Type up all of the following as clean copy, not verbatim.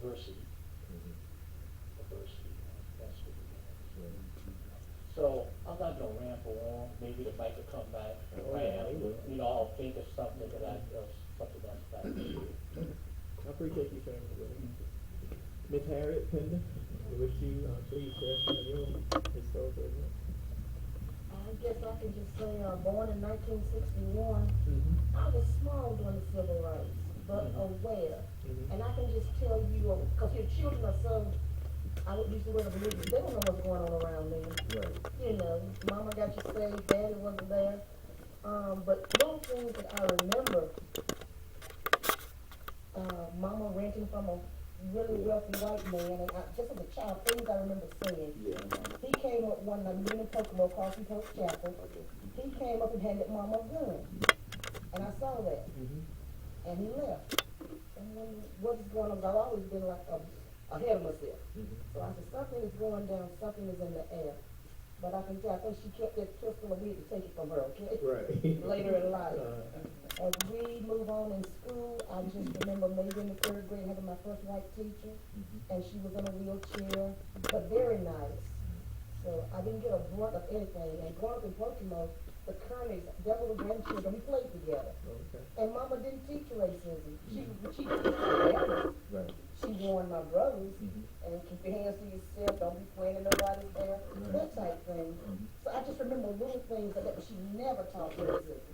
diversity. Diversity, that's what we have. So I'm not gonna ramble on, maybe the mic will come back, Oh, yeah, it will. you know, I'll think of something that something else back. I appreciate you sharing with me. Miss Harriet Pender, would you please share some of your historical events? I guess I can just say, born in 1961, Mm-hmm. I was small during the civil rights, but aware. Mhm. And I can just tell you, because your children are so, I would use the word oblivious, they don't know what's going on around them. Right. You know, mama got you saved, daddy wasn't there. But little things that I remember, mama renting from a really wealthy white man, and just as a child, things I remember saying. He came up one night, we were in Kokomo, Crossing Post Chapel. He came up and handed mama a gun, and I saw that, Mm-hmm. and he left. And when, what is going on? I've always been like ahead of myself. Mm-hmm. So I said, something is going down, something is in the air. But I can tell, I think she kept that pistol, and we had to take it from her, okay? Right. Later in life. As we move on in school, I just remember maybe in the third grade having my first white teacher, and she was in a wheelchair, but very nice. So I didn't get a brunt of anything. And growing up in Pokemon, the Kearneys, their little grandchildren, we played together. Okay. And mama didn't teach racism. She didn't teach awareness. Right. She warned my brothers, Mhm. and keep your hands to yourself, don't be playing in nobody's hair, that type thing. So I just remember little things like that, but she never taught racism.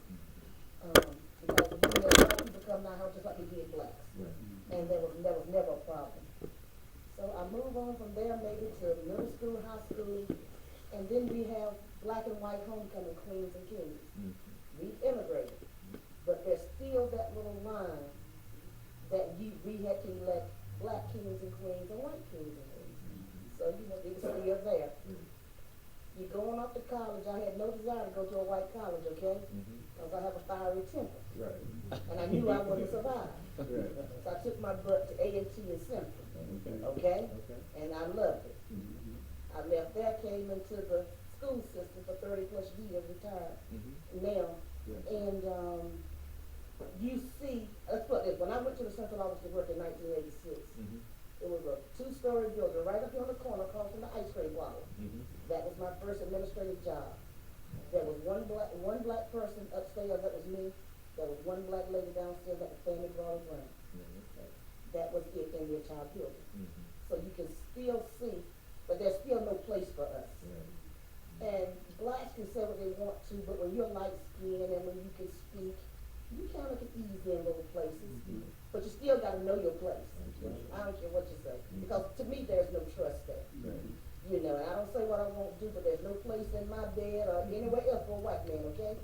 Because we had white people come to our house just like we did blacks. Right. And there was never a problem. So I move on from there maybe to middle school, high school, and then we have black and white homecoming queens and kings. We integrated, but there's still that little line that we had to elect black kings and queens and white kings and queens. So you know, it's still there. You're going off to college. I had no desire to go to a white college, okay? Because I have a fiery temper. Right. And I knew I wouldn't survive. Right. So I took my butt to A&T and Central, Okay. okay? Okay. And I loved it. I left there, came into the school system for 30 plus years, retired now. Yeah. And you see, let's put this, when I went to the central office to work in 1986, it was a 2-story building right up here on the corner across from the ice cream parlor. That was my first administrative job. There was one black person upstairs, that was me. There was one black lady downstairs that the family brought us around. That was it in the entire building. So you can still see, but there's still no place for us. And blacks can say what they want to, but when you're light skinned and when you can speak, you kind of can ease in little places. But you still got to know your place. I don't care what you say. Because to me, there's no trust there. You know, and I don't say what I won't do, but there's no place in my bed or anywhere else for a white man, okay?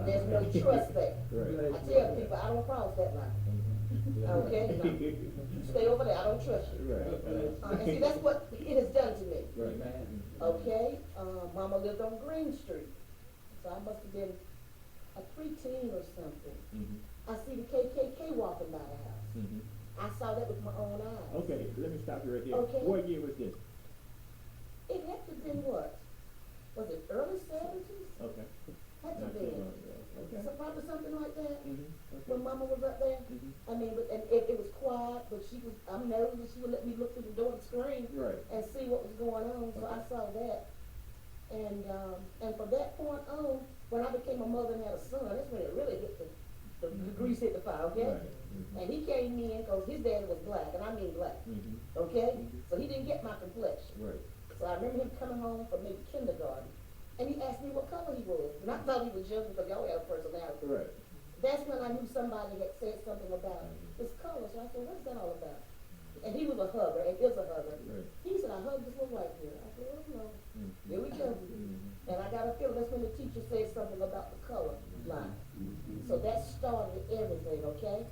There's no trust there. I tell people, I don't cross that line. Okay? No. You stay over there, I don't trust you. And see, that's what it has done to me. Okay? Mama lived on Green Street. So I must have been a preteen or something. I see the KKK walking by the house. I saw that with my own eyes. Okay, let me stop you right there. Okay. What year was this? It had to have been what? Was it early 70s? Okay. Had to Not be. too long ago. Okay. So probably something like that. Okay. When mama was up there. I mean, but and it was quiet, but she was, I'm nosy, she would let me look through the door and scream Right. and see what was going on, so I saw that. And from that point on, when I became a mother and had a son, that's when it really hit the grease hit the fire, okay? Right. And he came in, cause his dad was black, and I mean black, okay? So he didn't get my complexion. Right. So I remember him coming home from maybe kindergarten, and he asked me what color he was, and I thought he was joking because y'all had a personality. Right. That's when I knew somebody had said something about his color, so I said, what's that all about? And he was a hugger, and is a hugger. Right. He said, I hugged this little white girl. I said, oh no, here we go. And I got a feeling that's when the teacher said something about the color line. So that started everything, okay?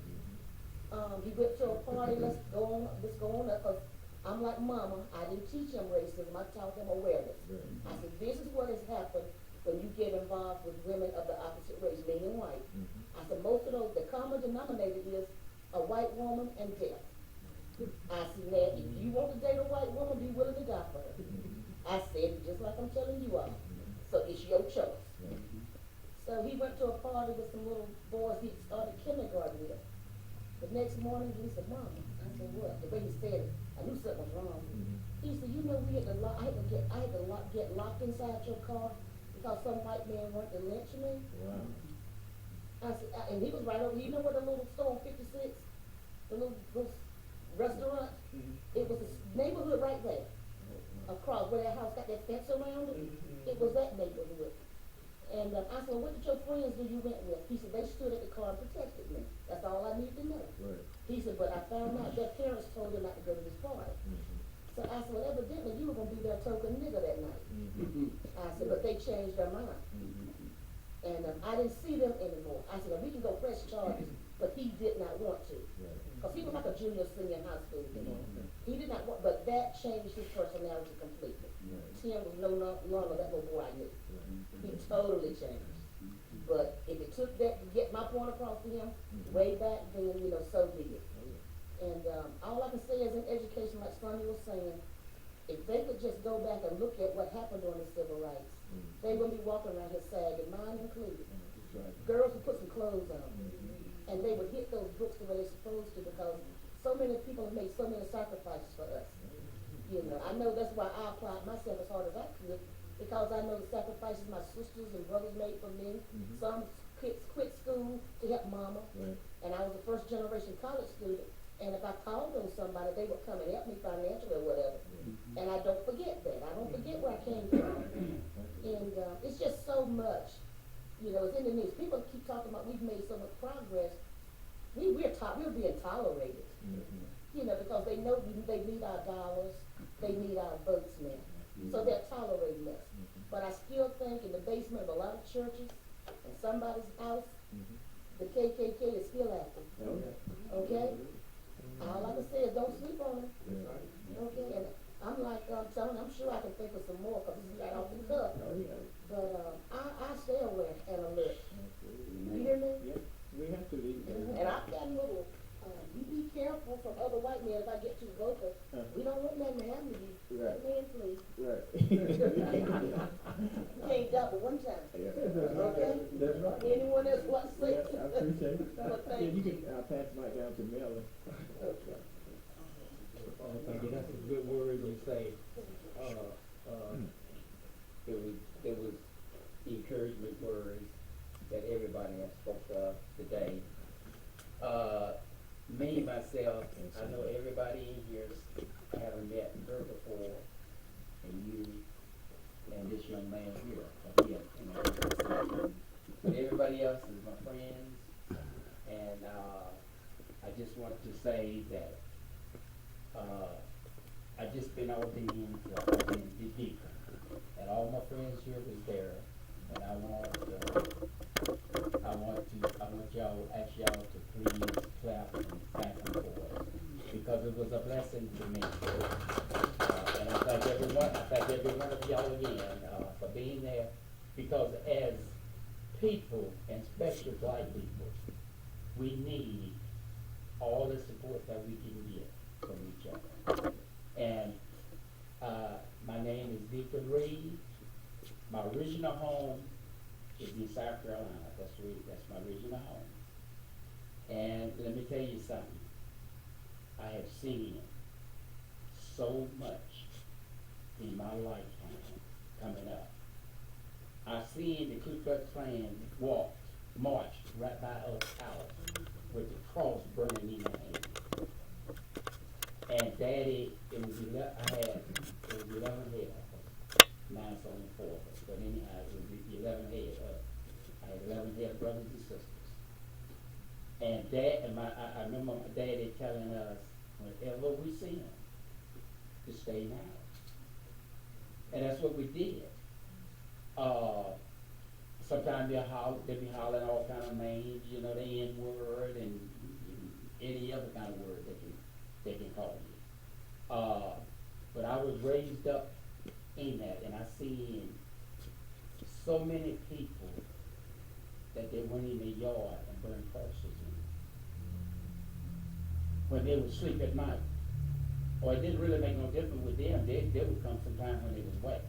He went to a party, let's go on up, because I'm like mama, I didn't teach him racism, I taught him awareness. I said, this is what has happened when you get involved with women of the opposite race, meaning white. I said, most of those, the common denominator is a white woman and death. I said, now, if you want to date a white woman, be willing to die for her. I said, just like I'm telling you all. So it's your choice. So he went to a party with some little boys he started kindergarten with. The next morning, he said, Mom, I said, what? The way he said it, I knew something was wrong. He said, you know, we had to lock, I had to get locked inside your car because some white man wanted to lynch me. Wow. I said, and he was right over, you know where the little store on 56, the little restaurant? It was a neighborhood right there, across where that house got that fence around it. It was that neighborhood. And I said, what did your friends do you went with? He said, they stood at the car and protected me. That's all I need to know. Right. He said, but I found out their parents told them not to go to this party. So I said, well, evidently you were going to be their token nigga that night. I said, but they changed their mind. And I didn't see them anymore. I said, well, we can go press charges, but he did not want to. Because he was like a junior, senior in high school. He did not want, but that changed his personality completely. Tim was no longer that little boy I knew. He totally changed. But if it took that to get my point across to him, way back then, you know, so be it. And all I can say is in education, like Sonny was saying, if they could just go back and look at what happened during the civil rights, they wouldn't be walking around here sagging, mine included. Girls would put some clothes on, and they would hit those books the way they're supposed to, because so many people have made so many sacrifices for us. You know, I know that's why I applied myself as hard as I could, because I know the sacrifices my sisters and brothers made for me. Some kids quit school to help mama, and I was a first generation college student. And if I called on somebody, they would come and help me financially or whatever. And I don't forget that. I don't forget where I came from. And it's just so much, you know, it's in the news. People keep talking about we've made so much progress. We're being tolerated. You know, because they know they need our dollars, they need our votes now. So they're tolerating us. But I still think in the basement of a lot of churches, in somebody's house, the KKK is still active. Okay? All I can say is don't sleep on it. Okay? And I'm like, I'm sure I can think of some more because this is right off the cuff. But I stay aware and alert. You hear me? Yes, we have to leave. And I've got a little, you be careful from other white men if I get too vocal. We don't want nothing to happen to you. Right. Man, please. Right. You can't double one time. Okay? That's right. Anyone else want to say? Yeah, I appreciate it. Well, thank Yeah, you you. can pass the mic down to Melvin. Okay. Thank you. That's a good word you say. There was encouragement words that everybody has spoke of today. Me, myself, I know everybody in here, I haven't met her before, and you, and this young man here, but everybody else is my friends, and I just want to say that I just been ordained the deacon, and all my friends here was there, and I want y'all, ask y'all to please clap and thank them for it, because it was a blessing to me. And I thank every one of y'all again for being there, because as people, and especially black people, we need all the support that we can get from each other. And my name is Deacon Reed. My original home is in South Carolina. That's my original home. And let me tell you something. I have seen so much in my lifetime coming up. I seen the Ku Klux Klan marched right by us house with the cross burning in their hand. And Daddy, it was 11 head. 9's on the 4th, but anyhow, it was 11 head up. I had 11 head brothers and sisters. And Dad, I remember my daddy telling us, whenever we see them, to stay now. And that's what we did. Sometimes they be hollering all kind of names, you know, the N-word and any other kind of word they can call you. But I was raised up in that, and I seen so many people that they went in their yard and burned crosses in when they would sleep at night. Or it didn't really make no difference with them. They would come sometime when it was wet.